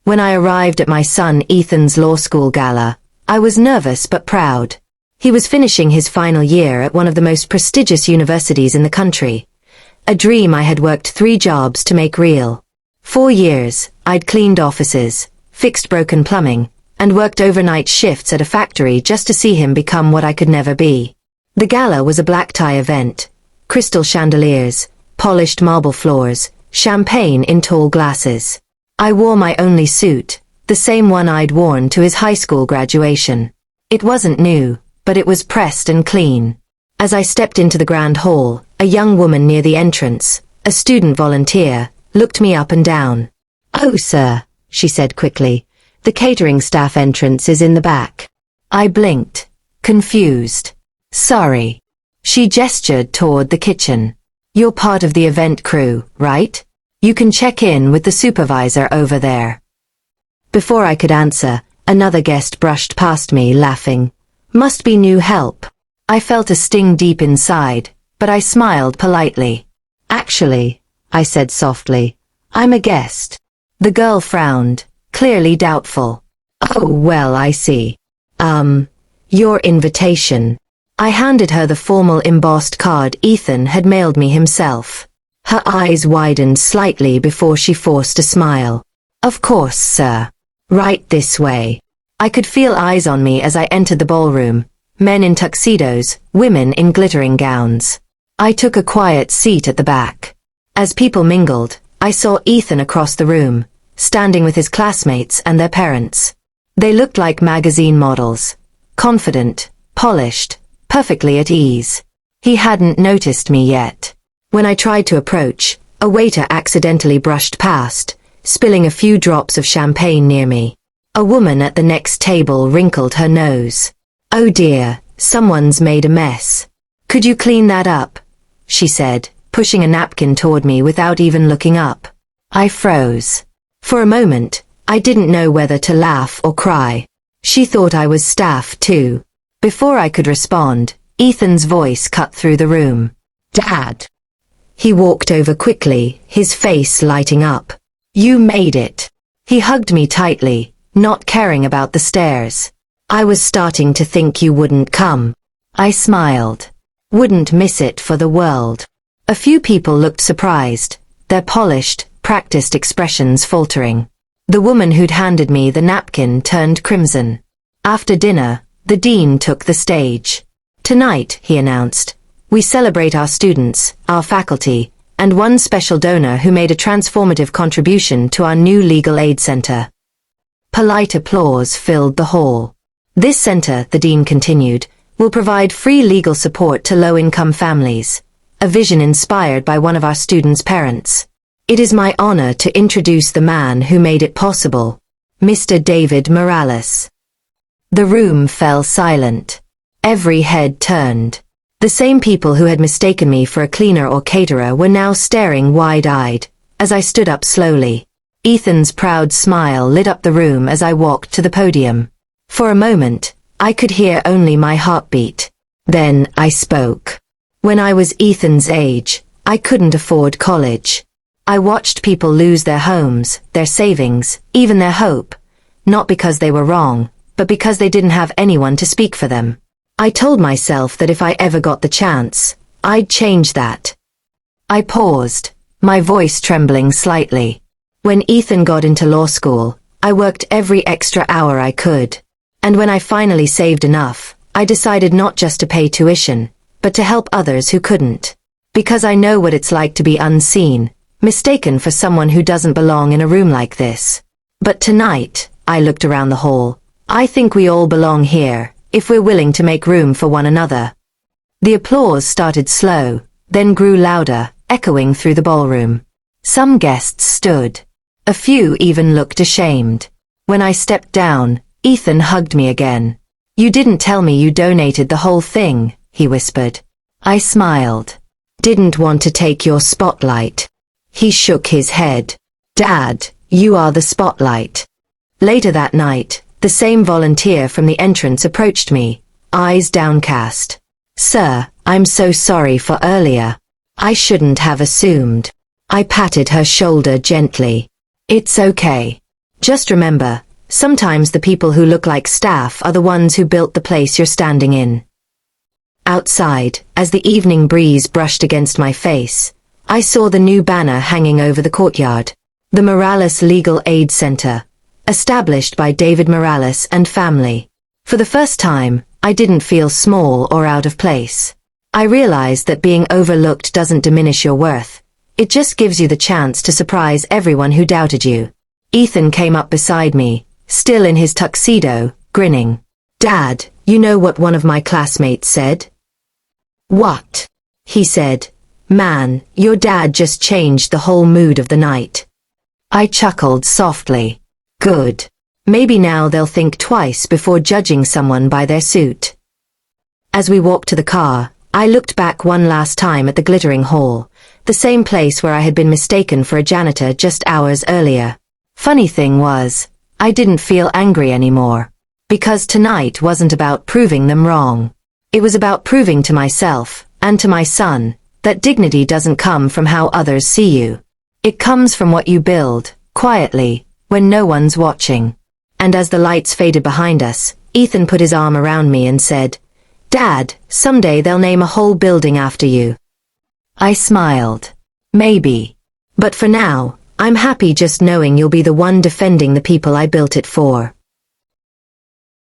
When I arrived at my son Ethan's law school gala, I was nervous but proud. He was finishing his final year at one of the most prestigious universities in the country. A dream I had worked 3 jobs to make real. 4 years, I'd cleaned offices, fixed broken plumbing, and worked overnight shifts at a factory just to see him become what I could never be. The gala was a black tie event. Crystal chandeliers, polished marble floors, champagne in tall glasses. I wore my only suit, the same one I'd worn to his high school graduation. It wasn't new, but it was pressed and clean. As I stepped into the grand hall, a young woman near the entrance, a student volunteer, looked me up and down. "Oh, sir," she said quickly, "the catering staff entrance is in the back." I blinked, confused. "Sorry." She gestured toward the kitchen. "You're part of the event crew, right? You can check in with the supervisor over there." Before I could answer, another guest brushed past me, laughing. "Must be new help." I felt a sting deep inside, but I smiled politely. "Actually," I said softly, "I'm a guest." The girl frowned, clearly doubtful. "Oh, well, I see. Your invitation." I handed her the formal embossed card Ethan had mailed me himself. Her eyes widened slightly before she forced a smile. "Of course, sir. Right this way." I could feel eyes on me as I entered the ballroom, men in tuxedos, women in glittering gowns. I took a quiet seat at the back. As people mingled, I saw Ethan across the room, standing with his classmates and their parents. They looked like magazine models, confident, polished, perfectly at ease. He hadn't noticed me yet. When I tried to approach, a waiter accidentally brushed past, spilling a few drops of champagne near me. A woman at the next table wrinkled her nose. "Oh dear, someone's made a mess. Could you clean that up?" she said, pushing a napkin toward me without even looking up. I froze. For a moment, I didn't know whether to laugh or cry. She thought I was staff too. Before I could respond, Ethan's voice cut through the room. "Dad!" He walked over quickly, his face lighting up. "You made it." He hugged me tightly, not caring about the stares. "I was starting to think you wouldn't come." I smiled. "Wouldn't miss it for the world." A few people looked surprised, their polished, practiced expressions faltering. The woman who'd handed me the napkin turned crimson. After dinner, the dean took the stage. "Tonight," he announced, "we celebrate our students, our faculty, and one special donor who made a transformative contribution to our new legal aid center." Polite applause filled the hall. "This center," the dean continued, "will provide free legal support to low-income families, a vision inspired by one of our students' parents. It is my honor to introduce the man who made it possible, Mr. David Morales." The room fell silent. Every head turned. The same people who had mistaken me for a cleaner or caterer were now staring wide-eyed, as I stood up slowly. Ethan's proud smile lit up the room as I walked to the podium. For a moment, I could hear only my heartbeat. Then I spoke. When I was Ethan's age, I couldn't afford college. I watched people lose their homes, their savings, even their hope, not because they were wrong, but because they didn't have anyone to speak for them. I told myself that if I ever got the chance, I'd change that. I paused, my voice trembling slightly. When Ethan got into law school, I worked every extra hour I could. And when I finally saved enough, I decided not just to pay tuition, but to help others who couldn't. Because I know what it's like to be unseen, mistaken for someone who doesn't belong in a room like this. But tonight, I looked around the hall, I think we all belong here, if we're willing to make room for one another. The applause started slow, then grew louder, echoing through the ballroom. Some guests stood. A few even looked ashamed. When I stepped down, Ethan hugged me again. "You didn't tell me you donated the whole thing," he whispered. I smiled. "Didn't want to take your spotlight." He shook his head. "Dad, you are the spotlight." Later that night, the same volunteer from the entrance approached me, eyes downcast. "Sir, I'm so sorry for earlier. I shouldn't have assumed." I patted her shoulder gently. "It's okay. Just remember, sometimes the people who look like staff are the ones who built the place you're standing in. Outside, as the evening breeze brushed against my face, I saw the new banner hanging over the courtyard. The Morales Legal Aid Center, established by David Morales and family. For the first time, I didn't feel small or out of place. I realized that being overlooked doesn't diminish your worth. It just gives you the chance to surprise everyone who doubted you. Ethan came up beside me, still in his tuxedo, grinning. "Dad, you know what one of my classmates said?" "What?" he said. "Man, your dad just changed the whole mood of the night." I chuckled softly. Good. Maybe now they'll think twice before judging someone by their suit. As we walked to the car, I looked back one last time at the glittering hall, the same place where I had been mistaken for a janitor just hours earlier. Funny thing was, I didn't feel angry anymore. Because tonight wasn't about proving them wrong. It was about proving to myself, and to my son, that dignity doesn't come from how others see you. It comes from what you build, quietly, when no one's watching. And as the lights faded behind us, Ethan put his arm around me and said, "Dad, someday they'll name a whole building after you." I smiled. Maybe. But for now, I'm happy just knowing you'll be the one defending the people I built it for.